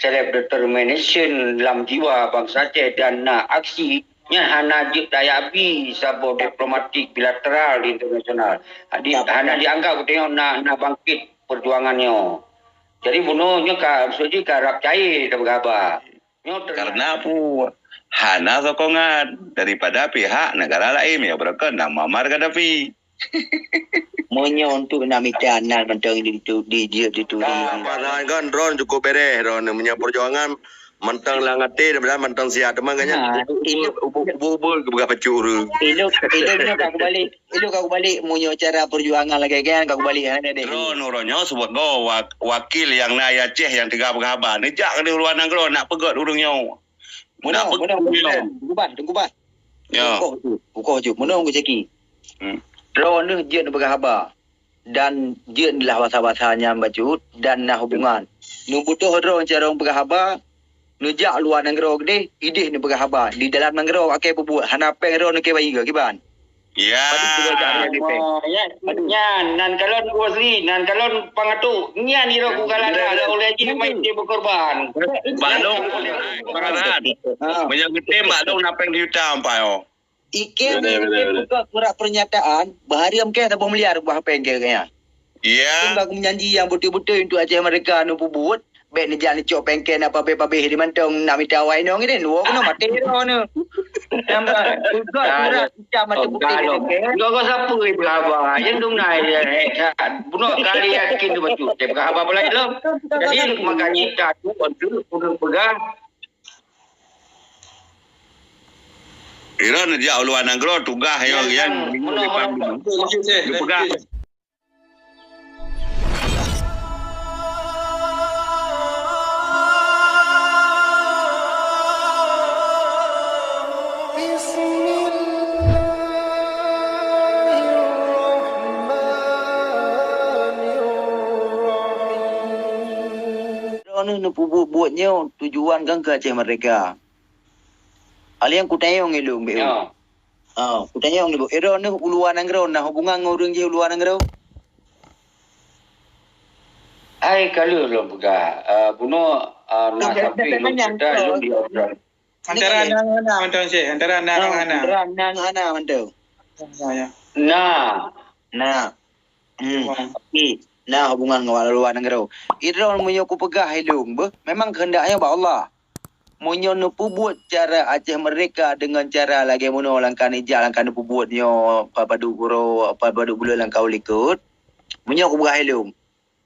self-determination dalam jiwa bangsa Aceh dan aksinya hana daya abi sabo diplomatik bilateral internasional. Hana dianggap tengok nak bangkit perjuangannya. Jadi bunuhnya suji karap cair dah berkhabar. Karena apa? Hana sokongan daripada pihak negara lain yang berkenaan mamar Gaddafi. Monyo untuk namitan mentang itu di Padahal kan drone cukup beres drone punya perjuangan mentang langate dan mentang sihat makanya bubul buka pecuru. Elok aku balik monyo cara perjuangan lagi kan aku balik ada deh. Drone uronyo sebut go wakil yang na Aceh yang tiga berkhabar. Nejak ke luar negara nak pegot urungnya. Tunggu ban. Ya. Buka je. Mana aku ceki? Drone ni dia nak berkhabar. Dan dia ni lah bahasa-bahasanya bacut dan nak hubungan. Nu butuh drone cara orang berkhabar. Nujak luar negara gede, idih ni berkhabar. Di dalam negara akai berbuat. Hana peng drone ke bayi ke kiban? Ya. Nyan, nan kalon wasli, nan kalon pangatu. Nyan iro ku kalada ada oleh ji mai dia berkorban. Balong pengarahan. Banyak gede balong napeng di hutan apa yo. Ikan buka surat pernyataan, bahari amke tak miliar buah pengke kayaknya. Ya. Aku menjanji yang betul-betul untuk Aceh mereka nu buat. Baik ni jangan cok pengke nak pabe-pabe di mantong nak minta awai nong ni nuo kena mati ro nu. Nampak juga surat macam macam bukti. Kau siapa yang berkhabar? Yang dong naik dia. Bunuh kali yakin tu betul. Dia berkhabar pula belum. Jadi makanya tak tu untuk pegang. Iran dia luar negara tugas yang pegang. Ni buatnya tujuan kan ke Aceh mereka. Alian ku tayong ilung be. Ku tayong ni bu. Era ni luar negara nah hubungan ngurung je luar negara. Ai kalau lo pegang. Bunuh nak sampai kita di order. Antara anak-anak mantau Syekh. Antara anak-anak. Antara anak-anak mantau. Ya. Nah. Okey. Nah hubungan dengan luar negara. Iran munyo ku pegah hilung be. Memang kehendaknya ba Allah. Munyo nu buat cara Aceh mereka dengan cara lagi mono langkan ijak langkan nu buatnya padu guru padu bulu langkau likut. Munyo ku pegah hilung.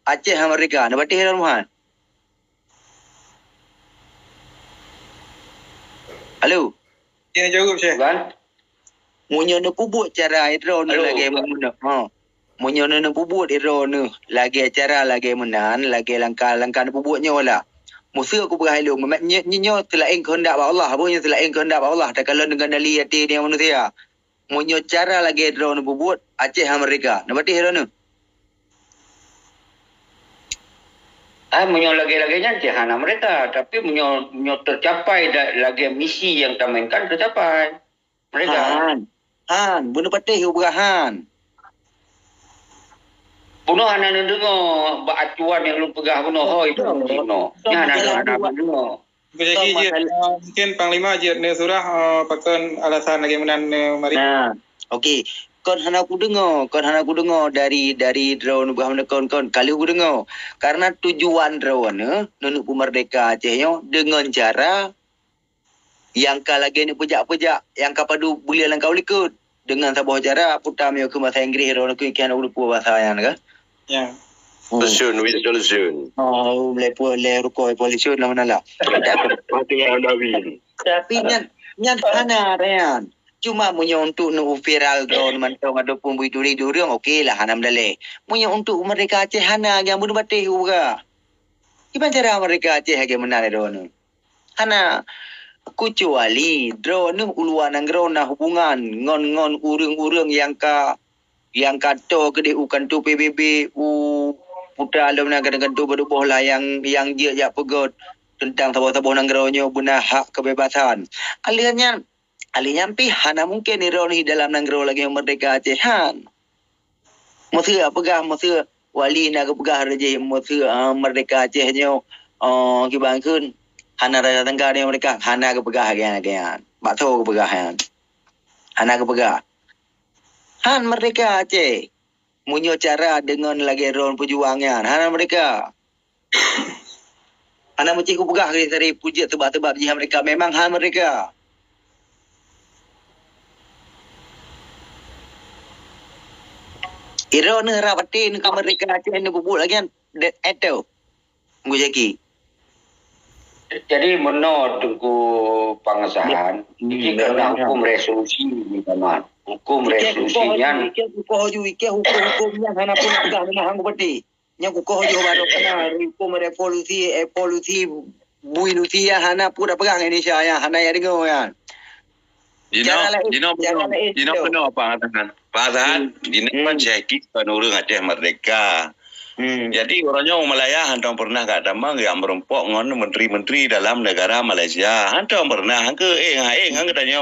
Aceh mereka na batih Iran muhan. Halo. Dia jawab Syekh. Kan? Munyo nu buat cara Iran lagi mono. Munyo nu buat Iran nu lagi cara lagi menan lagi langkah-langkah nu buatnya wala. Musa aku berhalu nyo telaing kehendak Allah punya telaing kehendak Allah tak kalau dengan dali hati dia manusia. Munyo cara lagi Iran nu buat Aceh mereka. Na batih Iran nu. Munyo lagi-laginya jahana mereka, tapi munyo tercapai lagi misi yang tamainkan tercapai. Mereka. Han, bunuh patih uberahan. Bunuh anak dengar acuan yang lu pegah bunuh itu bunuh. Nya anak bunuh. Jadi mungkin Panglima je ne surah pakan alasan lagi menan mari. Nah, okey. Kon hana aku dengar dari drone buah kon kali aku dengar. Karena tujuan drone nunuk merdeka Acehnya dengan cara yang lagi ni pejak-pejak yang kapadu boleh langkau likut dengan sebuah cara putar mio ke bahasa Inggeris drone ku ikan udah bahasa yang kan. Ya. Solution. Oh, lepo le ruko polisi lah mana lah. Tapi nyan hana rean. Cuma punya untuk nu viral drone mantong ada pun buituri durung okeylah hanam dale. Punya untuk mereka Aceh hana yang bunuh batih uga. Gimana cara mereka Aceh yang menar drone? Hana kecuali drone uluan anggrona hubungan ngon urang-urang yang kato gede ukan tu PBB putra alam nak kadang tu berubah lah yang dia pegot tentang tabuh-tabuh nanggaronyo guna hak kebebasan. Alihnya pi hana mungkin ironi dalam nanggaro lagi yang merdeka Aceh han. Masa pegah masa wali nak pegah raja masa merdeka Acehnya kibang kun hana raya tengah ni mereka hana ke pegah gian bak tho ke pegah han hana ke pegah han mereka Aceh munyo cara dengan lagi ron perjuangan hana mereka hana mesti ku pegah ke dari puja tebak-tebak jihad mereka memang han mereka Iro ni rapatin ke mereka Aceh ni bubuk lagi kan itu Ngujaki. Jadi menurut tunggu pengesahan ini kena hukum resolusi teman. Hukum resolusinya hukumnya hana pun pegah dengan hang beti. Nya kukoh jo baru kena hukum evolusi buinusi ya hana pun pegang Indonesia ya hana ya dengar ya. Dino penuh pengatakan. Pasahan dino kan cekik penurung Aceh Merdeka. Jadi orangnya Malaya hantam pernah kat tambang yang merempok ngon menteri-menteri dalam negara Malaysia. Hantam pernah hangke hang tanya.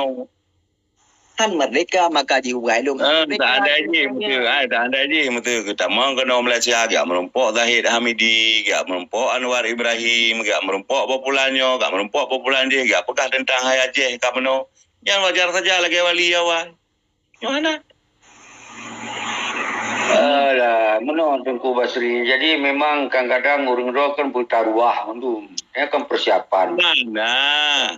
Han merdeka maka jiwai lu. Tak ada je betul ke tambang kena Malaysia gak merempok Zahid Hamidi, gak merempok Anwar Ibrahim, gak merempok populannya, gak merempok populan dia, gak pekah tentang Hai Aceh kat meno. Yang wajar saja lagi wali awal. Yang mana? Alah, menurut Tengku Basri. Jadi memang kadang-kadang orang-orang kan bertaruah untuk kan persiapan. Mana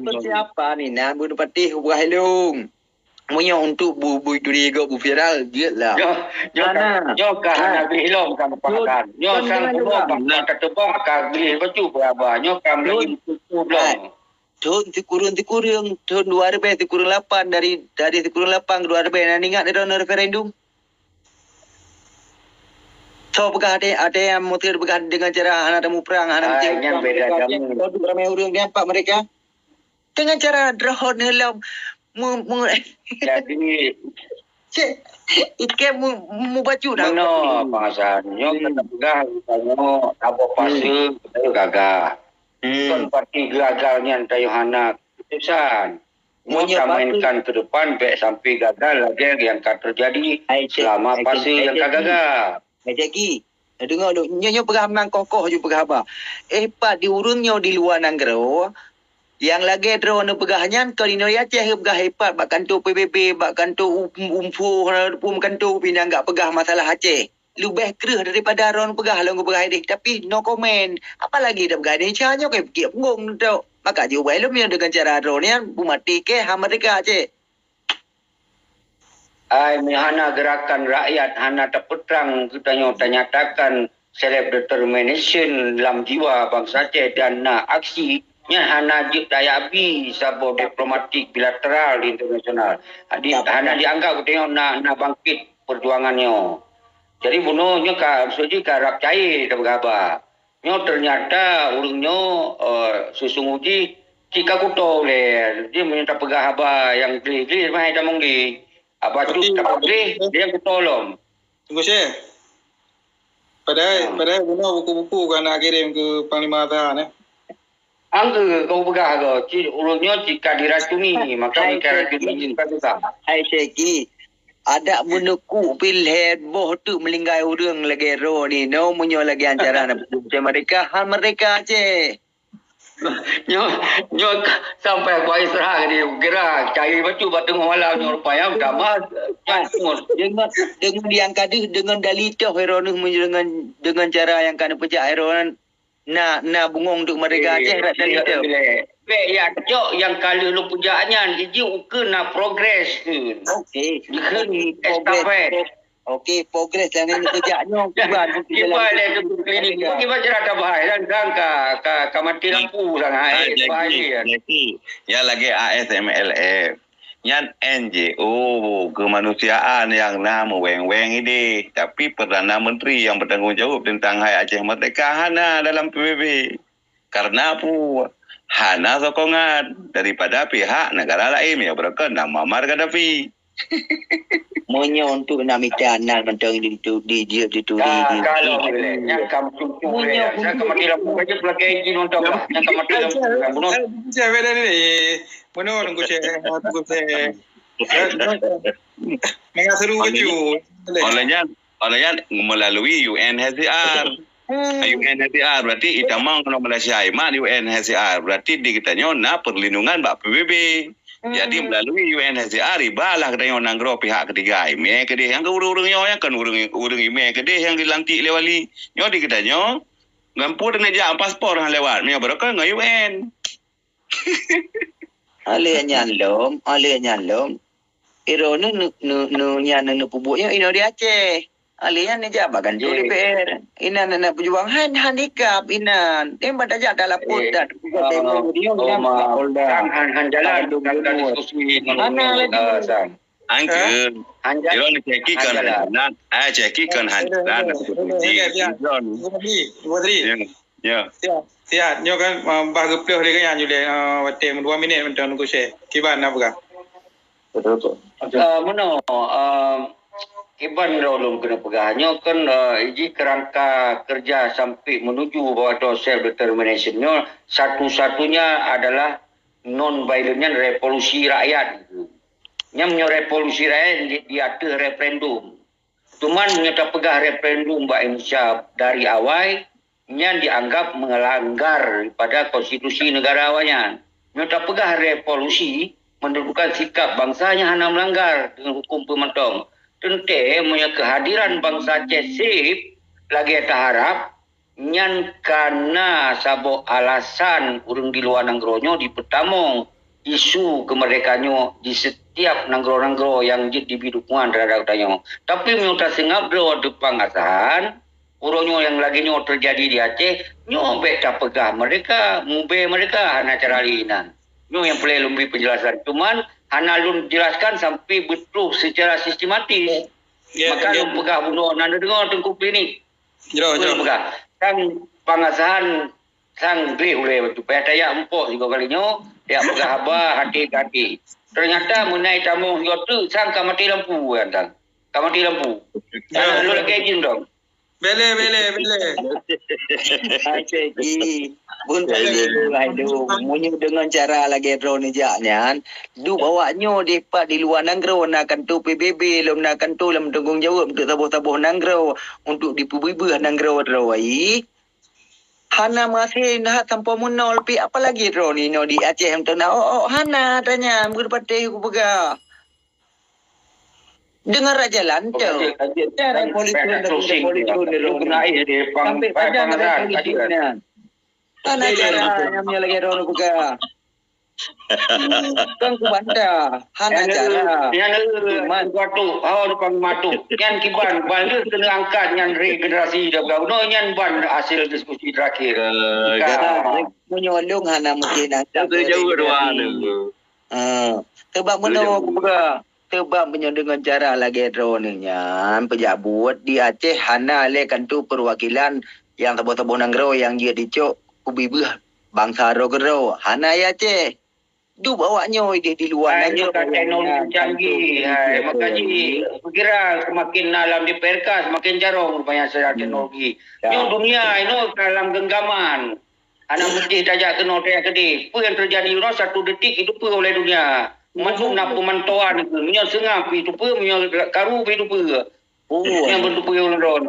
Persiapan ni nak bunuh patih buah helung. Punya untuk bu itu dia bu viral dia lah. Yo kan habis hilom kan pakan. Yo sang buah pakan tebak kan beli baju berapa. Yo kan beli belum. Tahun tikurun tahun 2008 dari tikurun 8 ke 2008 nak ingat dia referendum. So pegah ada yang mutir pegah dengan cara hana temu perang hana yang beda jamu. Produk ramai orang nampak mereka dengan cara drone dalam jadi ikan mu baju dah. Mana pengasahan. Yo kata pegah tanya apa pasal kita gagah. Kan parti gagalnya tayo hana keputusan. Mau mainkan ke depan baik sampai gagal lagi yang akan terjadi selama pasal yang gagal. Jadi, dengar duk nyo pegah mang kokoh ju pegah apa. Pat diurunnya di luar nanggro. Yang lagi drone pegahnya ke Dino Aceh pegah hepat bak kantor PBB, bak kantor umfu, kantor pinang enggak pegah masalah Aceh. Lebih kerah daripada ron pegah long pegah ini tapi no comment. Apalagi dah pegah Indonesia nya kayak pergi pengong tu. Maka dia buat dengan cara drone ni bumati ke ha mereka Aceh. Hana gerakan rakyat, hana terpeterang kita nyatakan self-determination dalam jiwa bangsa Aceh dan aksinya hana daya abi sabo diplomatik bilateral internasional. Hana dianggap kita nak bangkit perjuangannya. Jadi bunuhnya suji karap cair dah berapa. Nyo ternyata urungnya susung uji jika kuto le dia minta pegah apa yang geli mai dah monggi. Apa tu tak boleh dia kutolong. Tunggu Syekh. Padahal buku-buku kan nak kirim ke Panglima Tahan Angka kau pegah ke urungnya jika diracuni maka mereka racuni jika susah. Hai Syekh ada menuku pilih boh tu melinggai urang lagi ro ni no munyo lagi acara mereka hal mereka Aceh. Nyo sampai aku Israel ni gerak cari batu batu malam nyo rupanya damas dengan diangkat dengan dalita hero dengan cara yang kan pejak hero na bungong untuk mereka Aceh dalita. Ya cok yang kali lu pujaannya iji uke na progress tu. Okey. Ikun estafet. Okey, progress dan ini pujaannya Kiba le tu klinik. Kiba cerita bahaya dan ka mati lampu sangat. Bahaya. Ya lagi ASMLF. Yang NGO kemanusiaan yang nama weng-weng ini. Tapi Perdana Menteri yang bertanggungjawab tentang Hai Aceh Merdeka hana dalam PBB. Karena apa? Hana sokongan daripada pihak negara lain yang berkenaan Muammar Gaddafi. Monya untuk nak minta anak mentang itu di kalau boleh yang kamu cucu boleh saya kemati lampu aja pelakon ini nonton yang kemati lampu bunuh Syekh beda ni bunuh tunggu Syekh Mengaseru baju olehnya melalui UNHCR UNHCR berarti itamang kalau Malaysia iman UNHCR berarti di kitanya na perlindungan bak PBB. Jadi melalui UNHCR ibalah katanya nanggro pihak ketiga ime kedih yang ke urung yang kan urung ime kedih yang dilantik lewali nyo di kitanya ngampu dengan jak paspor hang lewat nya beraka ngai UN. Ale nyalom. Iro nu nyan nu pubuknya ino di Aceh. Alian ni jabakan tu DPR. Inan nak berjuang handicap inan. Dia pada jak dalam putat. Han jalan dalam diskusi sang. Angke. Iro ni cekikan hanjalan. Cekikan hanjalan. Ya. Sihat. Nyo kan bah gepluh dia kan jule watem 2 minit mentang nunggu share. Kiban apa kah? Betul. Mana Iban rolong kena pegahnya kan iji kerangka kerja sampai menuju bahwa self determinationnya satu-satunya adalah non-violentnya revolusi rakyat. Nyamnya revolusi rakyat dia ada referendum. Cuman menyata pegah referendum Mbak Indonesia dari awal yang dianggap melanggar pada konstitusi negara awalnya. Menyata pegah revolusi mendudukan sikap bangsanya hanya melanggar dengan hukum pementong. Tentu punya kehadiran bangsa Aceh sip lagi harap nyan karena sabo alasan urung di luar nangronyo di pertamong isu kemerdekaannya di setiap nanggro-nanggro yang jadi bidukungan terhadap tanyo. Tapi minta singap do depan asahan uronyo yang lagi nyo terjadi di Aceh nyo beta pegah mereka mube mereka hana cara linan. Nyo yang perlu lebih penjelasan. Cuman hana lun jelaskan sampai betul secara sistematis. Maka lun pegah bunuh nanda dengar tengku klinik. Jero. Pegah. Sang pengasahan sang beli oleh betul. Payah tayak empuk juga kalinya. Dia pegah abah hati-hati. Ternyata mengenai tamu yotu sang kamati lampu kan. Kamati lampu. Lu lagi izin dong. Bele. Aceh pun aduh munyu dengan cara lagi drone jaknya du bawanya depa di luar nanggro nakan tu PBB lom nakan tu lom tanggung jawab untuk tabuh-tabuh nanggro untuk dipubibah nanggro drawai hana masih nak tanpa menol pi apa lagi drone ni no di Aceh yang tena hana tanya berpatih ku pega dengar raja lancar cara politik sampai pada politik Mana cara namanya lagi orang buka? Kan kubanda, hana cara. Yang matu, awal depan matu. Yang kiban, balik kena angkat yang regenerasi dah berapa? No, yang ban hasil diskusi terakhir. Menyolong hana mungkin ada. Jauh doa tu. Tebak mana buka? Tebak punya dengan cara lagi dronenya pejabat di Aceh hana lekan tu perwakilan yang tabuh-tabuh nanggro yang dia dicok kubibah bangsa rogero hana ya Aceh du bawanya di luar nanggro teknologi canggih makanya kira semakin dalam di PRK semakin jarang rupanya secara teknologi ini dunia ini dalam genggaman anak mesti tajak kena teriak kedih apa yang terjadi ini 1 detik itu apa oleh dunia masuk nak pemantauan itu minyak sengap itu apa minyak karu itu apa yang bertupu yang ron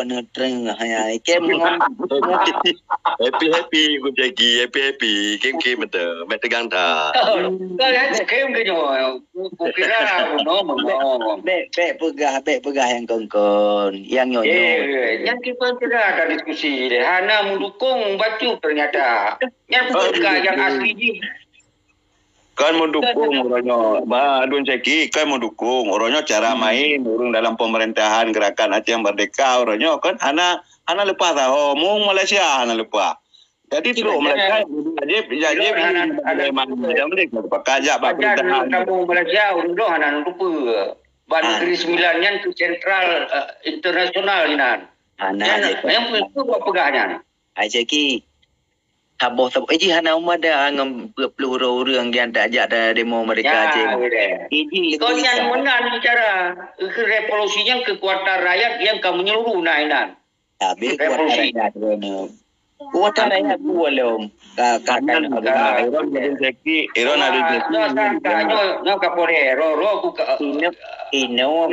anu treng hanya kem happy ku jagi happy kem betul mek tegang ta kalau kem ke nyo ku kira no bek pegah yang kongkon yang nyonyo yang kita kira ada diskusi hana mendukung baju ternyata yang pegah yang asli ni kan mendukung orangnya, Adun Ceki kan mendukung orangnya cara main urung dalam pemerintahan gerakan Aceh Merdeka orangnya kan hana lepas tahu mung Malaysia hana lepas. Jadi tu mereka jadi ada mana yang mereka pakajak pemerintahan kamu Malaysia urung hana lupa. Ban Negeri Sembilan yang ke sentral internasional inan. Hana yang itu pegahnya. Ai Ceki Taboh hana umada ngam 20 orang yang tak ajak dah demo mereka Aceh. Kau yang menang bicara revolusinya kekuatan rakyat yang kamu menyeluruh nainan. Habis revolusi. Kuota rakyat bualom. Kan Iron jadi seki, Iron ada seki. No sangka nyo kapore ro ku ka Ino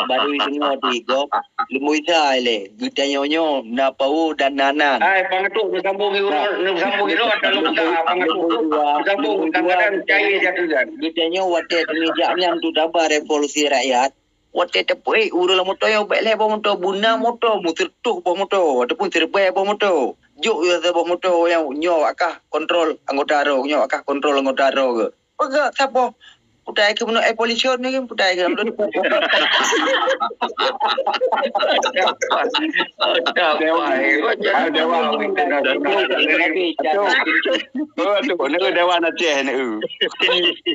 baru dengar tiga lumui le kita nyonyo na pau dan nanan. ai pangatu sambung iro ada lu ka pangatu sambung kadang cai jatuh kan. Kita nyo wate penijaknya tu dabar revolusi rakyat. Wate tepoi urula moto yo bele bo moto buna moto mutir tuh bo moto ataupun terbe bo moto. Juk yo bo moto yang nyo akah kontrol anggota ro nyo akah kontrol anggota ro ke. Pega siapa? Budaya ke menurut polisi ni kan budaya ke menurut Dewa Aceh ni.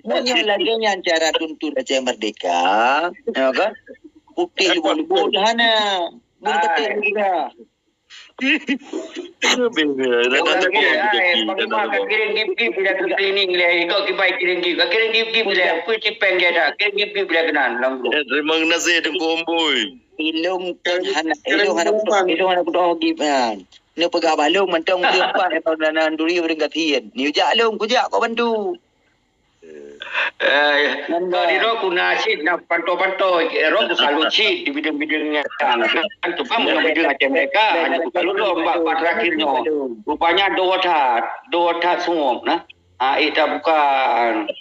Punya lagi yang cara tuntut Aceh Merdeka, ya kan? Putih boleh hana, boleh betul juga. Kirim gip bila tu training le kau kibai kirim gip le aku cipeng dia dah kirim gip bila kenan langgu Terima kasih dengan boy. Ilung hana kudo gip kan. Ni pegah balung mentong tempat atau danan duri beringkatian. Ni ujak alung kujak kau bantu. Dari ro ku nasid na panto ro ku selalu cid di bidang-bidangnya kan tu pun bidang Aceh mereka hanya ku selalu ro mbak terakhirnya rupanya dua tat semua nah ita bukan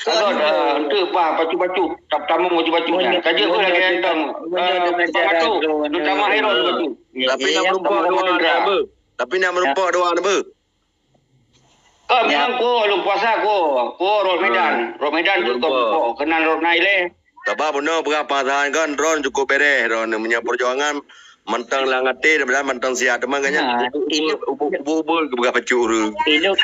kalau untuk bacu tamu mau bacu saja pun lagi entang pangatu terutama hero bacu Tapi nak merupak doa apa? Tapi nak merupak doa apa? Kau memang ko lu puasa ko Romedan tu kau kenal Ronai le. Sebab benar berapa tahan kan Ron cukup beres Ron punya perjuangan mentang langate dan mentang sihat teman kan ubul ke berapa curu. Ilung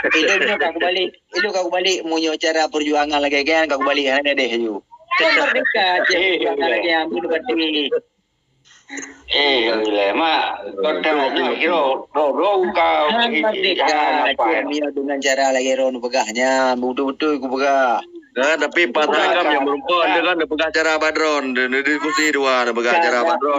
kau balik munyo cara perjuangan lagi kan kau balik ada deh you. Kan merdeka je lagi yang bunuh bati. Mak kau tengok hero ro kau merdeka dengan cara lagi Ron pegahnya betul-betul aku pegah. Nah, tapi pasangan yang merupakan dia kan pegah cara badron, dia diskusi dua, dia pegah cara badron.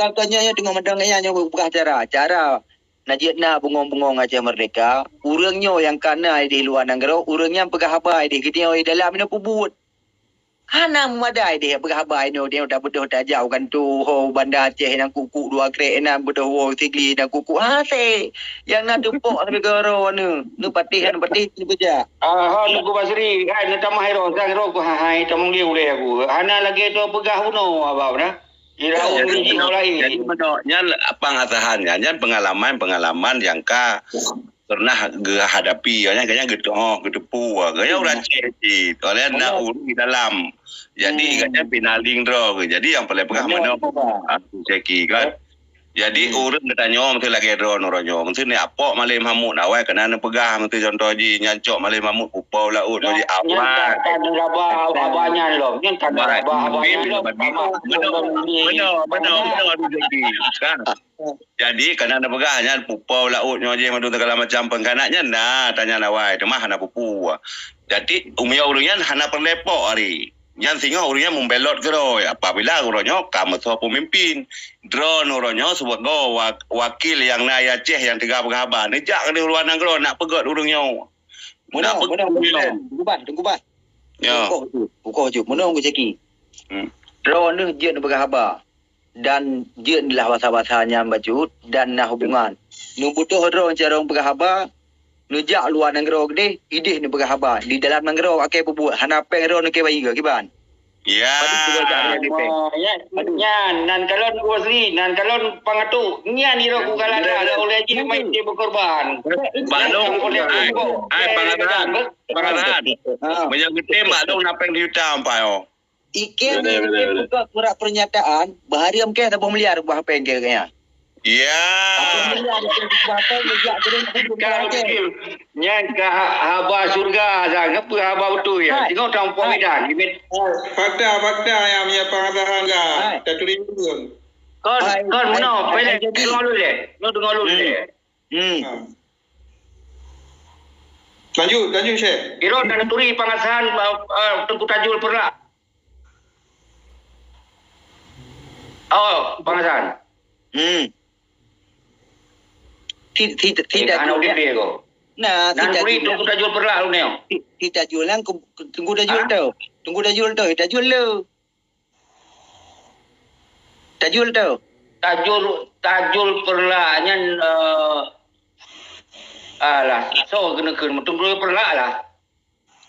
Kau tanya tengok mendangnya yang pegah cara najib na bungong-bungong Aceh Merdeka, urangnya yang kana di luar negara, urangnya pegah habai di kita dalam ni pubut. Hana memadai dia pegah habai no dia dah betul dah jauh kan tu ho bandar Aceh nang kuku dua krek nang betul ho sigli nang kuku se yang nak tumpuk negara nu patihan patih ni beja. Tunggu Basri kan ni tamah hero ku hai tamung liu le aku. Hana lagi tu pegah uno abang dah. Ira unji lain. Jadi menoknya pengatahannya pengalaman yang pernah hadapi kayaknya gitu kayaknya udah cek oleh nak di dalam jadi kayaknya finaling draw jadi yang paling pegah mana aku ceki kan jadi urut bertanya mesti lagi draw noronyo mesti ni apa malih mamut awal kena pegah mesti contoh ji nyancok malih mamut upau laut jadi awal kan rabah abahnya lo kan rabah abahnya benar kan jadi kena ada pegahnya pupau laut nyoje madu segala macam pengkanaknya nah tanya nawai tu mah hana pupu jadi umia urangnya hana perlepok hari yang singa urangnya membelot gero apabila urangnya kamu sebagai pemimpin drone urangnya sebagai wakil yang na Aceh yang tiga pegahaba nejak ke luar negara nak pegot urangnya nak tunggu ban ya buka je mana aku ceki drone ni je pegahaba dan dia adalah bahasa-bahasanya bacut dan nah hubungan. Nu butuh orang cara orang pegahaba, nu jak luar negara gede, idih ni pegahaba. Di dalam negara akai buat hana peng ro ke bayi ke kiban. Ya. Nan kalon Wasri, nan kalon pangatu, nya ni ro ku kalada la oleh ji mai di berkorban. Balong pangatahan. Banyak gede balong napeng di utang pa Ikan ni buka surat pernyataan bahariam ke tak miliar buah pengke kaya. Ya. Nya ke haba surga dah ngapa haba betul ya. Tengok tang Medan. Fakta yang punya pengatahan dah tulis pun. Kon mana pelek dengar dulu le. Lo dengar dulu le. Lanjut Syekh. Kira dan turi pengasahan Tengku Tajul pernah. Pengasahan. Tidak anak jual. dia ko. Nah, Nan tidak puri tu jual. sudah jual perlah lu neo. Tidak jual lang. Tunggu dah jual tau. Tunggu dah jual tau. Tidak jual lo. Tak jual tau. Tajul perlahnya alah so kena tunggu perlah lah.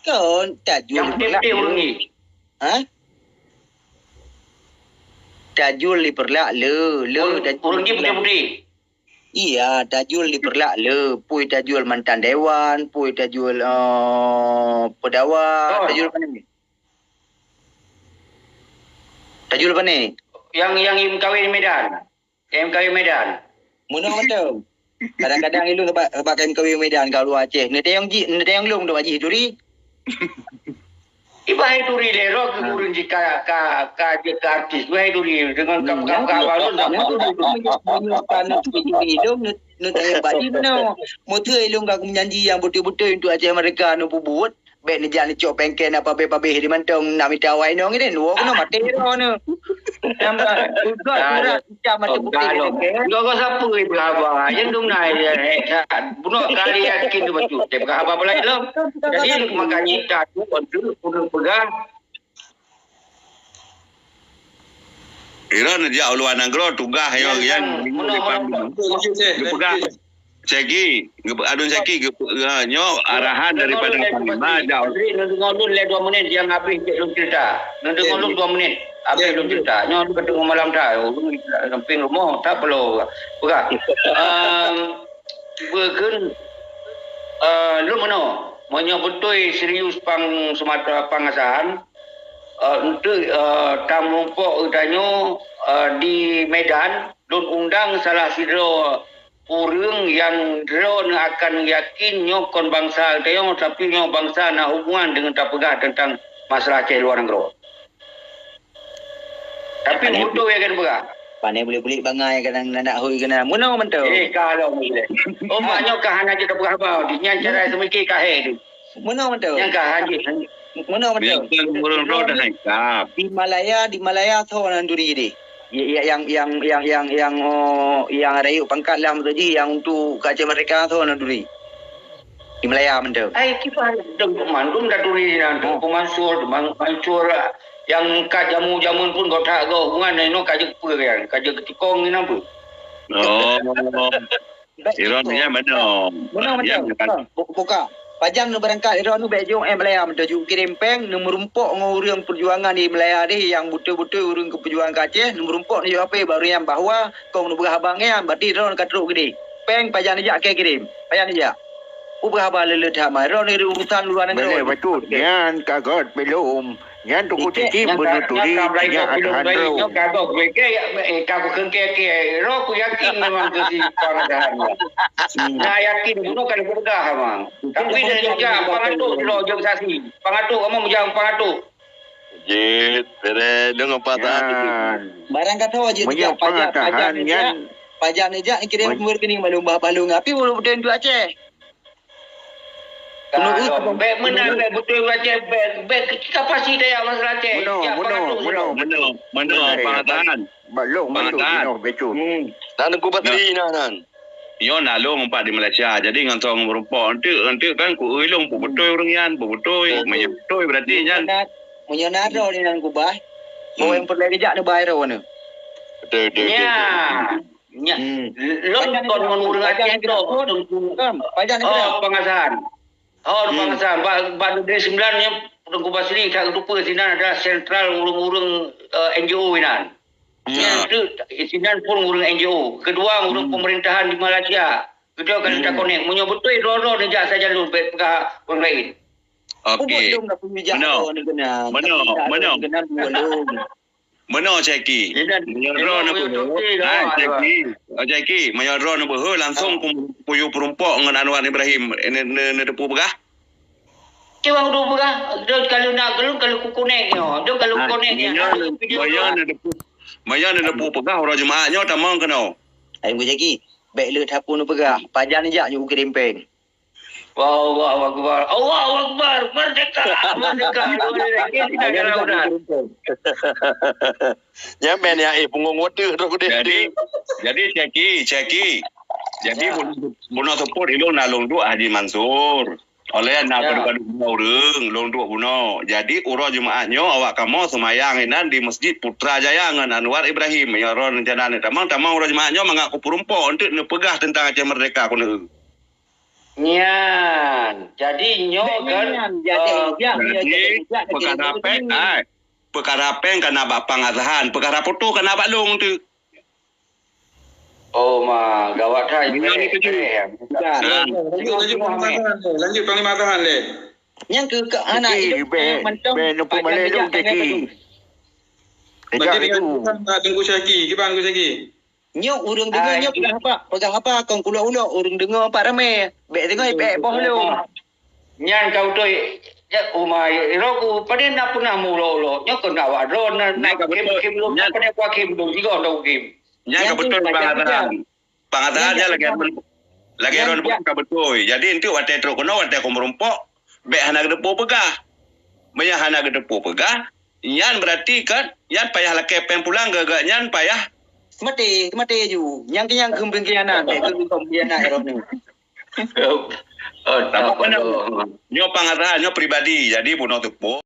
Kau tak jual. Yang putih urang ni. Ha? Tak jual li perlak le. Urang ni putih-putih. Iya, tak jual li perlak le. Pui tak jual mantan dewan, pui tak jual pedawa, tak jual apa ni? Tak jual apa ni? Yang kahwin Medan. Yang kahwin Medan. Mana macam? Kadang-kadang ilung sebab kain kahwin Medan kau luar Aceh. Nada yang long dah haji duri. Iba itu rile ro ke urang jika ka artis. Iba itu rile dengan kawan sama. Tanah ilung nu tanya bagi mana? Motor ilung kau menjanji yang betul-betul untuk Aceh mereka nu buat. Baik ni jangan cok pengken apa-apa di mantong nak minta awak nong ni luar kena mati ro nu. Tambah juga macam mati putih. Kau siapa ibu abang? Yang dong naik bunuh kali yakin tu betul. Tapi apa pula itu? Jadi lu makan kita tu untuk pegang. Iran dia uluan angro tugas yang pegang. Segi, adun segi nyo arahan daripada Panglima dah. Ngolun le 2 minit yang habis belum cerita. Nanti ngolun 2 minit habis belum cerita. Nyo ketemu malam dah. Samping rumah tak perlu. Bukan. Bukan lu mana? Monyo betul serius pang Sumatera Pangasahan. Untuk tamumpok udanyo di Medan don undang salah sidro orang yang drone akan yakin nyokon bangsa tayong tapi nyok bangsa nak hubungan dengan tapegah tentang masalah Aceh luar negara. Tapi bodoh ya kan berah. Pandai boleh bangai kadang nak hui kena. Mana mentau? Kalau boleh. Oh maknya kahan aja tapegah bau. Dia cara semikir kahe tu. Mana mentau? Yang kahan je. Mana mentau? Urang ro dah hangkap. Di Malaya tu orang duri ni. Yang rayu pangkat lah tadi yang untuk Aceh mereka tu orang duri. Di Malaya mentau. Ai kita deng mandum dah duri nanti pemansur yang jamu-jamun pun kau tak kau hubungan no kaje apa kan? Kaje ketikong ni apa? Oh. Iran ni mana? Mana buka. Pajang nu berangkat Iran nu baik jong Malaya mentau ju kirim peng nu merumpok ngurang perjuangan di Malaya ni yang betul-betul urang ke perjuangan Aceh nu merumpok ni apa baru yang bahawa kau nu berhabang yang berarti Iran katruk gede. Peng pajang ni jak ke kirim. Pajang ni jak. Berhabang lelet hamai. Iran ni urusan luar negara. Betul. Yan kagot belum. Yan tu kuti benuturi yang ada handro. Yang kagok ke kagok ke ro ku yakin memang ke si Pangasahan. Nah yakin dulu kan berdah memang. Tapi dia juga pangatuk lo jog saksi. Pangatuk kamu menjang pangatuk. Jit, bere dengan patahan. Barang kata je pajak ni jak kirim berkening balung balung api belum betul untuk Aceh. Baik menang betul Aceh baik kapasiti daya masalah Aceh. Mana pangatahan. Belum betul. Nan ku bateri nan. Yo nak long empat di Malaysia. Jadi dengan tong merumpok nanti kan ku ilung betul orang yan betul betul berarti yan. Menyonat ro ni nan ku bah. Mau yang perlu kejak ni bayar ro ni. Betul. Ya. Lo kon menurut Aceh tu. Pajak ni Pangasahan. Pangasahan. Badu dari 9 nya Tengku Basri tak lupa sinan adalah sentral urung-urung NGO inan. Yang sinan pun urung NGO. Kedua urung pemerintahan di Malaysia. Kedua kan kita connect. Munyo betul ro ni jak saja lu pegah orang lain. Okey. Mana Ceki? Menyerah nak Ceki. Menyerah nak langsung puyu perumpok dengan Anwar Ibrahim. Ini depu pegah? Cewa udah pegah. Kalau nak kalau kukunek nyo. Kalau kukunek ni. Maya nak depu pegah orang jemaahnya tamang kena. Ayo Ceki. Baik le tapu nu pegah. Pajak ni jak you kirim peng. Allahu Akbar. Allahu Akbar. Merdeka. Tidak ada lautan. Yang men ya punggung water tu dia. Jadi Ceki. Jadi buno support itu nalung dua Haji Mansur. Oleh nak kadu urang long dua buno. Jadi uro jemaahnya awak kamu semayang inan di Masjid Putrajaya ngan Anwar Ibrahim. Ya ron rencana ni tamang uro jemaahnya mengaku perumpo untuk nepegah tentang Aceh Merdeka kuno. Nyan. Jadi nyo kan perkara peng kana bapang azahan, perkara putu kana balung tu. Oh ma, gawat dah. Lanjut Panglima Tahan le. Yang ke anak itu mentong. Nupu Malelong teki. Berarti dengan tunggu Syaki, gimana tunggu Syaki? Nyok urang dengar nyok pegang apa kong kula-ula urang dengar pak ramai. Bek dengar bek boh lu. Nyan kau tu ya umai roku pada nak pernah mulo nyok kena wadron nak kim lu pada kuah kim lu juga tahu kim. Yang betul pangatahan lagi ron betul. Jadi itu wate truk kono wate komerumpok be hana gedepo pegah. Maya hana gedepo pegah, yan berarti kan yan payah lake pen pulang gagak yan payah mati ju. Yang kemungkinan kemungkinan ron ni. Nyo pangatahan nyo pribadi. Jadi buno tepo